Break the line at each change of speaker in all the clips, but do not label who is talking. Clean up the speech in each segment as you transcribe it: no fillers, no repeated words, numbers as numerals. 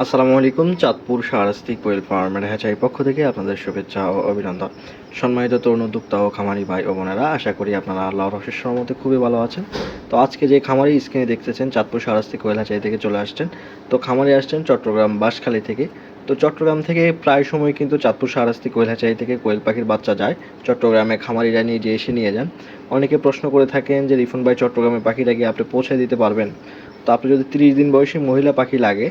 আসসালামু আলাইকুম। চাঁদপুর শাহরাস্তি কোয়েল ফার্মের হ্যাচারি পক্ষ থেকে আপনাদের শুভেচ্ছা ও অভিনন্দন। সম্মানিত তরুণ উদ্যোক্তা ও খামারি ভাই ও বোনেরা, আশা করি আপনারা আল্লাহর অশেষ রহমতে খুবই ভালো আছেন। তো আজকে যে খামারি স্ক্রিনে দেখতেছেন, চাঁদপুর শাহরাস্তি কোয়েল হ্যাচারি থেকে চলে আসছেন। তো খামারি আসছেন চট্টগ্রাম বাঁশখালী থেকে। তো চট্টগ্রাম থেকে প্রায় সময় কিন্তু চাঁদপুর শাহরাস্তি কোয়েল হ্যাচারি থেকে কোয়েল পাখির বাচ্চা যায়, চট্টগ্রামে খামারিরা নিয়ে যান। অনেকে প্রশ্ন করে থাকেন যে রিফন ভাই, চট্টগ্রামে পাখিটা গিয়ে আপনি পৌঁছে দিতে পারবেন? তো আপনি যদি 30 দিন বয়সী মহিলা পাখি লাগে,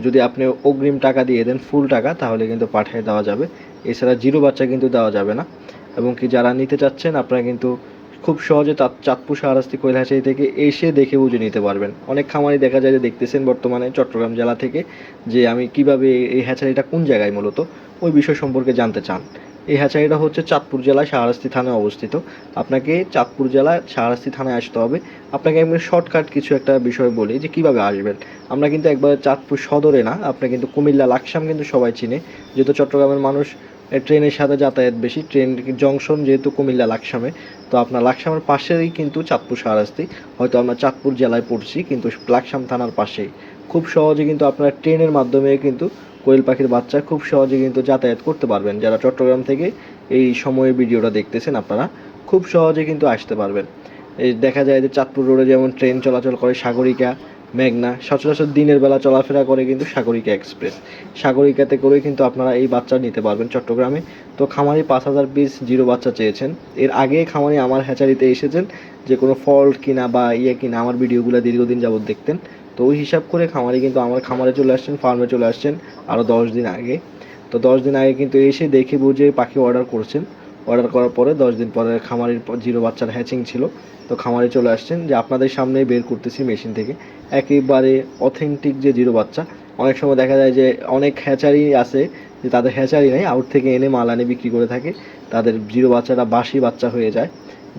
যদি আপনি অগ্রিম টাকা দিয়ে দেন, ফুল টাকা, তাহলে কিন্তু পাঠিয়ে দেওয়া যাবে। এছাড়া জিরো বাচ্চা কিন্তু দেওয়া যাবে না। এবং কি যারা নিতে চাচ্ছেন, আপনারা কিন্তু খুব সহজে চাঁদপুর শাহরাস্তি কোয়েল হ্যাচারি থেকে এসে দেখে বুঝে নিতে পারবেন। অনেক খামারই দেখা যায় যে দেখতেছেন বর্তমানে চট্টগ্রাম জেলা থেকে, যে আমি কিভাবে এই হ্যাচারিটা কোন জায়গায় মূলত ওই বিষয় সম্পর্কে জানতে চান। এই হ্যাচারিটা হচ্ছে চাঁদপুর জেলায় শাহরাস্তি থানায় অবস্থিত। আপনাকে চাঁদপুর জেলায় শাহরাস্তি থানায় আসতে হবে। আপনাকে আমি শর্টকাট কিছু একটা বিষয় বলি যে কিভাবে আসবেন। আমরা কিন্তু একবার চাঁদপুর সদরে না, আপনি কিন্তু কুমিল্লা লাকসাম কিন্তু সবাই চিনে, যেহেতু চট্টগ্রামের মানুষ ট্রেনের সাথে যাতায়াত বেশি, ট্রেন জংশন যেহেতু কুমিল্লা লাকসামে। তো আপনার লাকসামের পাশেই কিন্তু চাঁদপুর শাহরাস্তি। হয়তো আমরা চাঁদপুর জেলায় পড়ছি, কিন্তু লাকসাম থানার পাশেই। খুব সহজে কিন্তু আপনারা ট্রেনের মাধ্যমে কিন্তু কোয়েল পাখির বাচ্চা খুব সহজে কিন্তু যাতায়াত করতে পারবেন। যারা চট্টগ্রাম থেকে এই সময়ে ভিডিওটা দেখতেছেন, আপনারা খুব সহজে কিন্তু আসতে পারবেন। এই দেখা যায় যে চাঁদপুর রোডে যেমন ট্রেন চলাচল করে সাগরিকা, মেঘনা, সচরাচর দিনের বেলা চলাফেরা করে কিন্তু সাগরিকা এক্সপ্রেস। সাগরিকাতে করে কিন্তু আপনারা এই বাচ্চা নিতে পারবেন চট্টগ্রামে। তো খামারি 5,000 পিস জিরো বাচ্চা চেয়েছেন। এর আগে খামারি আমার হ্যাচারিতে এসেছেন, যে কোনো ফল্ট কিনা বা কিনা আমার ভিডিওগুলো দীর্ঘদিন যাবত দেখতেন। তো ওই হিসাব করে খামারি কিন্তু আমার খামারে চলে আসছেন, ফার্মে চলে আসছেন আরও 10 দিন আগে। তো 10 দিন আগে কিন্তু এসে দেখে বুঝে পাখি অর্ডার করছেন। অর্ডার করার পরে 10 দিন পরে খামারির জিরো বাচ্চার হ্যাচিং ছিল। তো খামারে চলে আসছেন, যে আপনাদের সামনেই বের করতেছি মেশিন থেকে একেবারে অথেন্টিক যে জিরো বাচ্চা। অনেক সময় দেখা যায় যে অনেক হ্যাচারি আছে যে তাদের হ্যাচারি নেই, আউট থেকে এনে মাল আনে বিক্রি করে থাকে, তাদের জিরো বাচ্চাটা বাসি বাচ্চা হয়ে যায়।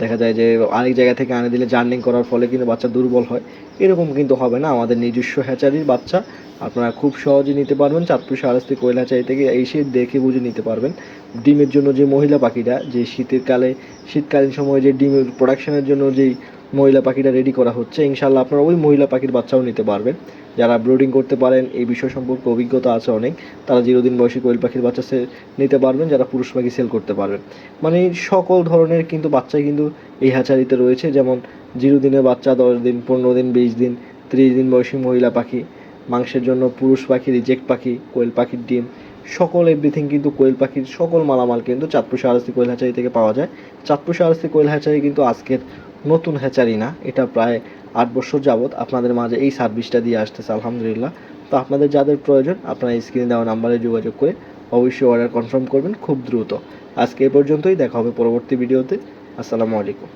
দেখা যায় যে আরেক জায়গা থেকে আনে দিলে জার্নিং করার ফলে কিন্তু বাচ্চা দুর্বল হয়। এরকম কিন্তু হবে না, আমাদের নিজস্ব হ্যাচারির বাচ্চা আপনারা খুব সহজে নিতে পারবেন। চাঁদপুর শাহরাস্তি কোয়েল হ্যাচারি থেকে এসে দেখে বুঝে নিতে পারবেন। ডিমের জন্য যে মহিলা পাখিটা, যে শীতকালীন সময়ে যে ডিমের প্রোডাকশনের জন্য যেই মহিলা পাখিটা রেডি করা হচ্ছে, ইনশাল্লাহ আপনারা ওই মহিলা পাখির বাচ্চাও নিতে পারবেন। যারা ব্রিডিং করতে পারেন, এই বিষয় সম্পর্কে অভিজ্ঞতা আছে অনেক, তারা 0 দিন বয়সী কোয়েল পাখির বাচ্চা নিতে পারবেন। যারা পুরুষ পাখি সেল করতে পারবেন, মানে সকল ধরনের কিন্তু বাচ্চাই কিন্তু এই হ্যাচারিতে রয়েছে। যেমন 0 দিনের বাচ্চা, 10 দিন, 15 দিন, 20 দিন, 30 দিন বয়সী মহিলা পাখি, মাংসের জন্য পুরুষ পাখি, রিজেক্ট পাখি, কোয়েল পাখির ডিম, সকল এভরিথিং কিন্তু কোয়েল পাখির সকল মালামাল কিন্তু চাঁদপুর শাহরাস্তি কোয়েল হ্যাচারি থেকে পাওয়া যায়। চাঁদপুর শাহরাস্তি কোয়েল হ্যাচারি কিন্তু আজকের নতুন হ্যাচারি না, এটা প্রায় 8 বছর যাবৎ আপনাদের মাঝে এই সার্ভিসটা দিয়ে আসতেছে, আলহামদুলিল্লাহ। তো আপনাদের যাদের প্রয়োজন, আপনারা স্ক্রিনে দেওয়া নাম্বারে যোগাযোগ করে অবশ্যই অর্ডার কনফার্ম করবেন খুব দ্রুত। আজকে এ পর্যন্তই, দেখা হবে পরবর্তী ভিডিওতে। আসসালামু আলাইকুম।